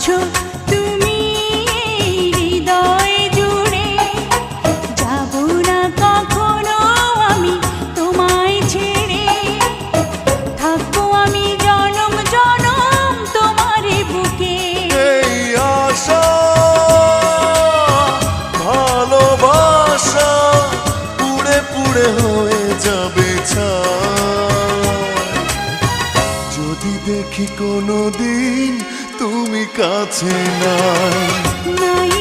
আছো তুমি হৃদয় জুড়ে, যাব না কখনো আমি তোমায় ছেড়ে, থাকবো আমি জনম জনম তোমারে বুকে। এই আশা ভালোবাসা পুড়ে পুড়ে হয়ে যাবে ছাই, যদি দেখি কোনোদিন তুমি কাছে নাই।